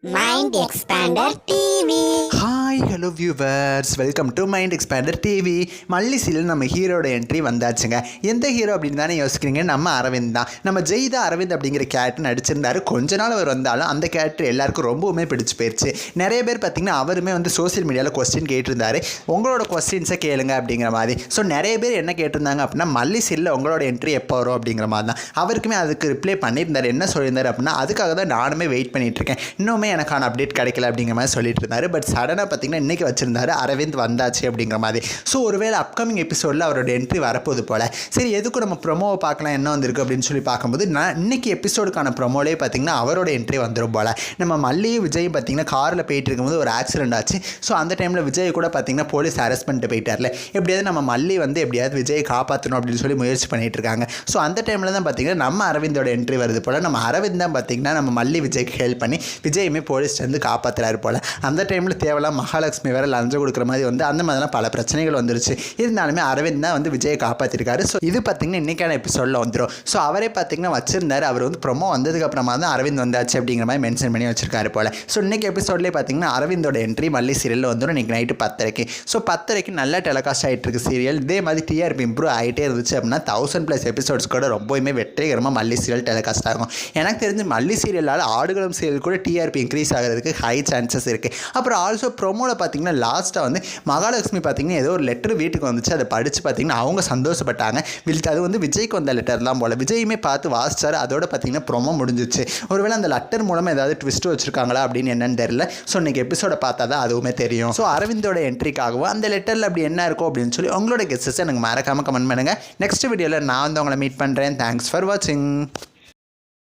Mind Expander TV. Hi hello viewers, welcome to Mind Expander TV. மல்லிசீரியல் நம்ம ஹீரோட entry வந்தாச்சுங்க. எந்த ஹீரோ அப்படின்னு தானே யோசிக்கிறீங்க? நம்ம அரவிந்த் தான். நம்ம ஜெய்தா அரவிந்த் அப்படிங்கிற கேரக்டர் நடிச்சிருந்தாரு. கொஞ்ச நாள் அவர் வந்தாலும் அந்த கேரக்டர் எல்லாருக்கும் ரொம்பவுமே பிடிச்சி போயிடுச்சு. நிறைய பேர் பார்த்தீங்கன்னா அவருமே வந்து சோசியல் மீடியாவில் கொஸ்டின் கேட்டிருந்தாரு. உங்களோட கொஸ்டின்ஸை கேளுங்க அப்படிங்கிற மாதிரி. ஸோ நிறைய பேர் என்ன கேட்டிருந்தாங்க அப்படின்னா, மல்லிசீரியலில் உங்களோட என்ட்ரி எப்போ வரும் அப்படிங்கிற மாதிரி தான். அவருக்குமே அதுக்கு ரிப்ளை பண்ணியிருந்தார். என்ன சொல்லியிருந்தார் அப்படின்னா, அதுக்காக தான் நானுமே வெயிட் பண்ணிட்டு இருக்கேன், இன்னுமே எனக்கான அப்டேட் கிடைக்கல அப்படிங்கிற மாதிரி சொல்லிட்டு இருந்தார். பட் சடனாக பார்த்தீங்கன்னா இன்றைக்கி வச்சிருந்தாரு அரவிந்த் வந்தாச்சு அப்படிங்கிற மாதிரி. ஸோ ஒருவேளை அப்கமிங் எபிசோடில் அவரோட என்ட்ரி வரப்போது போல். சரி, எதுக்கும் நம்ம ப்ரொமோவை பார்க்கலாம் என்ன வந்திருக்கு அப்படின்னு சொல்லி பார்க்கும்போது, நான் இன்றைக்கி எபிசோடுக்கான ப்ரொமோலே பார்த்தீங்கன்னா அவரோட என்ட்ரி வந்துடும் போல். நம்ம மல்லியும் விஜயும் பார்த்தீங்கன்னா காரில் போயிட்டு இருக்கும்போது ஒரு ஆக்சிடென்ட் ஆச்சு. ஸோ அந்த டைமில் விஜய் கூட பார்த்தீங்கன்னா போலீஸ் அரெஸ்ட் பண்ணிட்டு போயிட்டார்ல. எப்படியாவது நம்ம மல்லி வந்து எப்படியாவது விஜயை காப்பாற்றணும் அப்படின்னு சொல்லி முயற்சி பண்ணிட்டு இருக்காங்க. ஸோ அந்த டைமில் தான் பார்த்தீங்கன்னா நம்ம அரவிந்தோட என்ட்ரி வருது போல். நம்ம அரவிந்த் தான் பார்த்தீங்கன்னா நம்ம மல்லி விஜய்க்கு ஹெல்ப் பண்ணி விஜயுமே போலீஸ் வந்து காப்பாற்றுறாரு போல். அந்த டைமில் தேவையில்லாம் மகாலட்சுமி வேறு லஞ்சம் கொடுக்குற மாதிரி வந்து அந்த மாதிரிலாம் பல பிரச்சனைகள் வந்துருச்சு. இருந்தாலுமே அரவிந்த் தான் வந்து விஜயை காப்பாற்றிருக்காரு. ஸோ இது பார்த்தீங்கன்னா இன்றைக்கான எபிசோடில் வந்துடும். ஸோ அவரே பார்த்தீங்கன்னா வச்சிருந்தார். அவர் வந்து ப்ரொமோ வந்ததுக்கப்புறமா தான் அரவிந்த் வந்தாச்சு அப்படிங்கிற மாதிரி மென்ஷன் பண்ணி வச்சிருக்காரு போல். ஸோ இன்றைக்கி எபிசோட்லேயே பார்த்தீங்கன்னா அரவிந்தோட என்ட்ரி மல்லி சீரியலில் வந்துடும் இன்றைக்கி நைட்டு 10:30. ஸோ 10:30 நல்லா டெலிகாஸ்ட் ஆகிட்டு இருக்கு சீரியல். இதே மாதிரி டிஆர்பி இம்ப்ரூவ் ஆகிட்டே இருந்துச்சு அப்படின்னா 1000+ எபிசோட்ஸ் கூட ரொம்பவுமே வெற்றிகரமாக மல்லி சீரியல் டெலிகாஸ்ட் ஆகும். எனக்கு தெரிஞ்சு மல்லி சீரியலால் ஆடுகளம் சீரியல் கூட டிஆர்பி இன்க்ரீஸ் ஆகிறதுக்கு ஹை சான்சஸ் இருக்குது. அப்புறம் ஆல்சோ ப்ரோமோவில் பார்த்தீங்கன்னா லாஸ்ட்டாக வந்து மகாலட்சுமி பார்த்தீங்கன்னா ஏதோ ஒரு லெட்டர் வீட்டுக்கு வந்துச்சு. அதை படித்து பார்த்தீங்கன்னா அவங்க சந்தோஷப்பட்டாங்க. அது வந்து விஜய்க்கு வந்த லெட்டர் தான் போல். விஜயுமே பார்த்து வாசிச்சார். அதோட பார்த்தீங்கன்னா ப்ரோமோ முடிஞ்சிச்சு. ஒருவேளை அந்த லெட்டர் மூலமாக ஏதாவது ட்விஸ்ட் வச்சுருக்காங்களா அப்படின்னு என்னன்னு தெரியல. ஸோ இன்றைக்கி எபிசோட பார்த்தா தான் அதுவுமே தெரியும். ஸோ அரவிந்தோட என்ட்ரிக்காகவும் அந்த லெட்டரில் அப்படி என்ன இருக்கும் அப்படின்னு சொல்லி உங்களோட கெஸ்ஸஸ் எனக்கு மறக்காமல் கமெண்ட் பண்ணுங்கள். நெக்ஸ்ட் வீடியோவில் நான் வந்து உங்களை மீட் பண்ணுறேன். தேங்க்ஸ் ஃபார் வாட்சிங்.